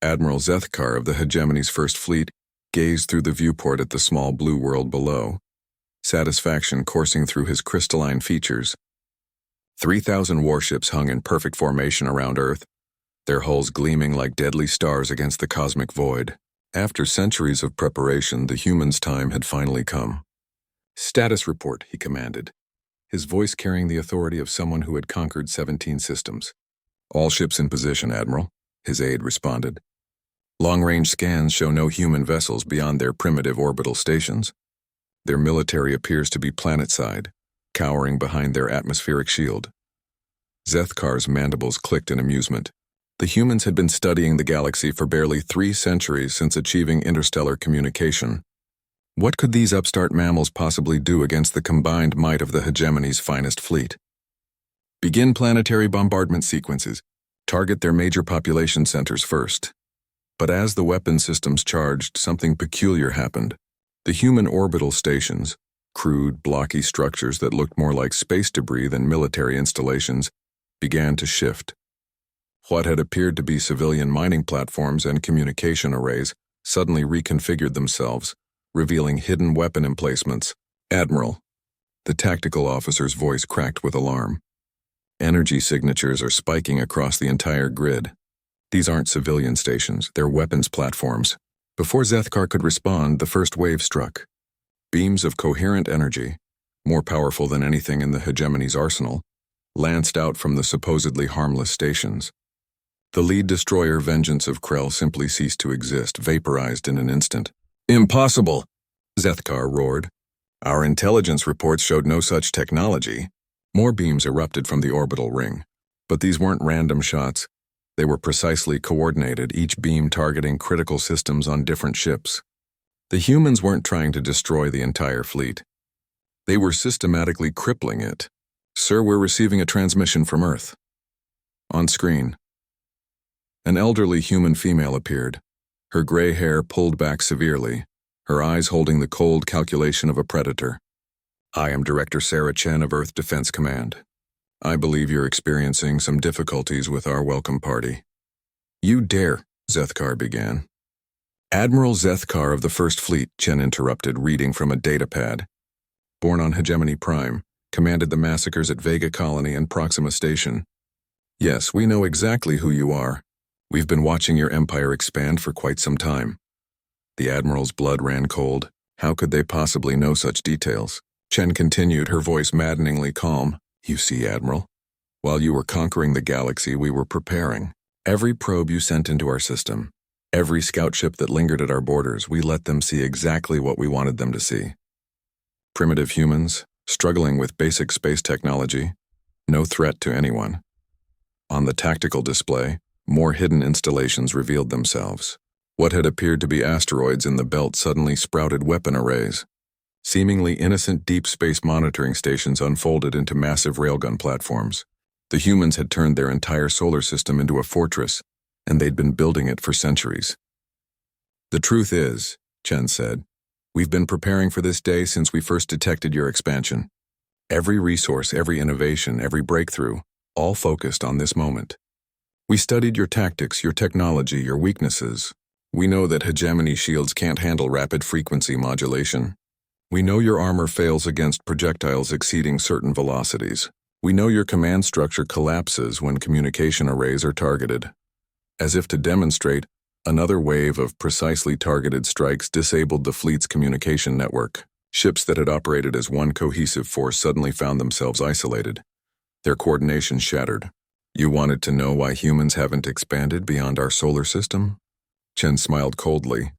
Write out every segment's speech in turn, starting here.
Admiral Zethkar of the Hegemony's First Fleet gazed through the viewport at the small blue world below, satisfaction coursing through his crystalline features. 3,000 warships hung in perfect formation around Earth, their hulls gleaming like deadly stars against the cosmic void. After centuries of preparation, the humans' time had finally come. "Status report," he commanded, his voice carrying the authority of someone who had conquered 17 systems. "All ships in position, Admiral," his aide responded. "Long-range scans show no human vessels beyond their primitive orbital stations. Their military appears to be planet-side, cowering behind their atmospheric shield." Zethkar's mandibles clicked in amusement. The humans had been studying the galaxy for barely 3 centuries since achieving interstellar communication. What could these upstart mammals possibly do against the combined might of the Hegemony's finest fleet? "Begin planetary bombardment sequences. Target their major population centers first." But as the weapon systems charged, something peculiar happened. The human orbital stations, crude, blocky structures that looked more like space debris than military installations, began to shift. What had appeared to be civilian mining platforms and communication arrays suddenly reconfigured themselves, revealing hidden weapon emplacements. "Admiral," the tactical officer's voice cracked with alarm. "Energy signatures are spiking across the entire grid. These aren't civilian stations, they're weapons platforms." Before Zethkar could respond, the first wave struck. Beams of coherent energy, more powerful than anything in the Hegemony's arsenal, lanced out from the supposedly harmless stations. The lead destroyer, Vengeance of Krell, simply ceased to exist, vaporized in an instant. "Impossible!" Zethkar roared. "Our intelligence reports showed no such technology." More beams erupted from the orbital ring. But these weren't random shots. They were precisely coordinated, each beam targeting critical systems on different ships. The humans weren't trying to destroy the entire fleet. They were systematically crippling it. "Sir, we're receiving a transmission from Earth." On screen, an elderly human female appeared, her gray hair pulled back severely, her eyes holding the cold calculation of a predator. "I am Director Sarah Chen of Earth Defense Command. I believe you're experiencing some difficulties with our welcome party." "You dare," Zethkar began. "Admiral Zethkar of the First Fleet," Chen interrupted, reading from a datapad. "Born on Hegemony Prime, commanded the massacres at Vega Colony and Proxima Station. Yes, we know exactly who you are. We've been watching your empire expand for quite some time." The Admiral's blood ran cold. How could they possibly know such details? Chen continued, her voice maddeningly calm. "You see, Admiral, while you were conquering the galaxy, we were preparing. Every probe you sent into our system, every scout ship that lingered at our borders, we let them see exactly what we wanted them to see. Primitive humans, struggling with basic space technology, no threat to anyone. On the tactical display, more hidden installations revealed themselves. What had appeared to be asteroids in the belt suddenly sprouted weapon arrays. Seemingly innocent deep space monitoring stations unfolded into massive railgun platforms. The humans had turned their entire solar system into a fortress, and they'd been building it for centuries. "The truth is," Chen said, "we've been preparing for this day since we first detected your expansion. Every resource, every innovation, every breakthrough, all focused on this moment. We studied your tactics, your technology, your weaknesses. We know that Hegemony shields can't handle rapid frequency modulation. We know your armor fails against projectiles exceeding certain velocities. We know your command structure collapses when communication arrays are targeted." As if to demonstrate, another wave of precisely targeted strikes disabled the fleet's communication network. Ships that had operated as one cohesive force suddenly found themselves isolated. Their coordination shattered. "You wanted to know why humans haven't expanded beyond our solar system?" Chen smiled coldly.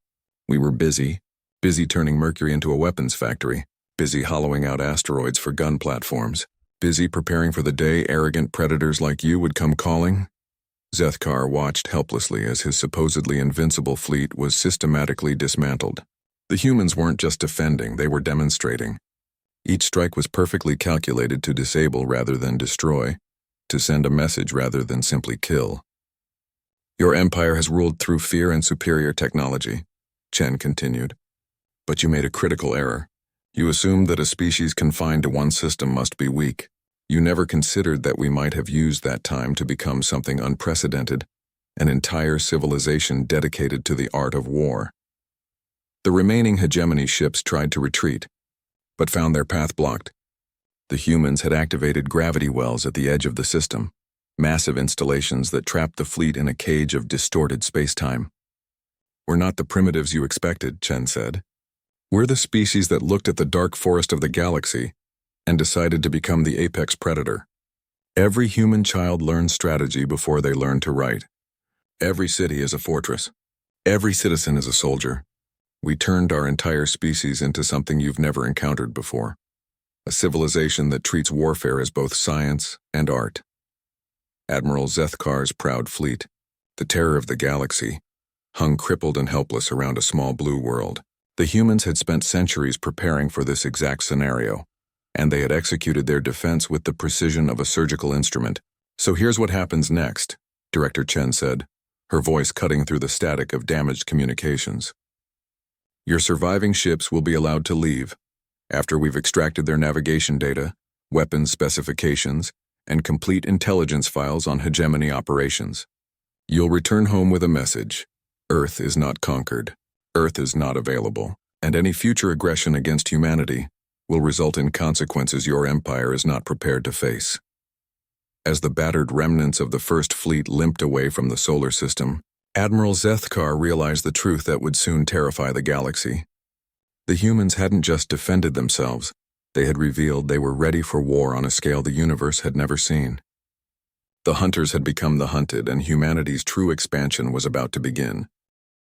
"We were busy turning Mercury into a weapons factory, busy hollowing out asteroids for gun platforms, busy preparing for the day arrogant predators like you would come calling." Zethkar watched helplessly as his supposedly invincible fleet was systematically dismantled. The humans weren't just defending, they were demonstrating. Each strike was perfectly calculated to disable rather than destroy, to send a message rather than simply kill. "Your empire has ruled through fear and superior technology," Chen continued. "But you made a critical error. You assumed that a species confined to one system must be weak. You never considered that we might have used that time to become something unprecedented, an entire civilization dedicated to the art of war. The remaining hegemony ships tried to retreat, but found their path blocked. The humans had activated gravity wells at the edge of the system, massive installations that trapped the fleet in a cage of distorted space-time. "We're not the primitives you expected," Chen said. "We're the species that looked at the dark forest of the galaxy and decided to become the apex predator. Every human child learns strategy before they learn to write. Every city is a fortress. Every citizen is a soldier. We turned our entire species into something you've never encountered before. A civilization that treats warfare as both science and art." Admiral Zethkar's proud fleet, the terror of the galaxy, hung crippled and helpless around a small blue world. The humans had spent centuries preparing for this exact scenario, and they had executed their defense with the precision of a surgical instrument. "So here's what happens next," Director Chen said, her voice cutting through the static of damaged communications. "Your surviving ships will be allowed to leave, after we've extracted their navigation data, weapons specifications, and complete intelligence files on hegemony operations. You'll return home with a message. Earth is not conquered. Earth is not available, and any future aggression against humanity will result in consequences your empire is not prepared to face." As the battered remnants of the First Fleet limped away from the solar system, Admiral Zethkar realized the truth that would soon terrify the galaxy. The humans hadn't just defended themselves, they had revealed they were ready for war on a scale the universe had never seen. The hunters had become the hunted, and humanity's true expansion was about to begin.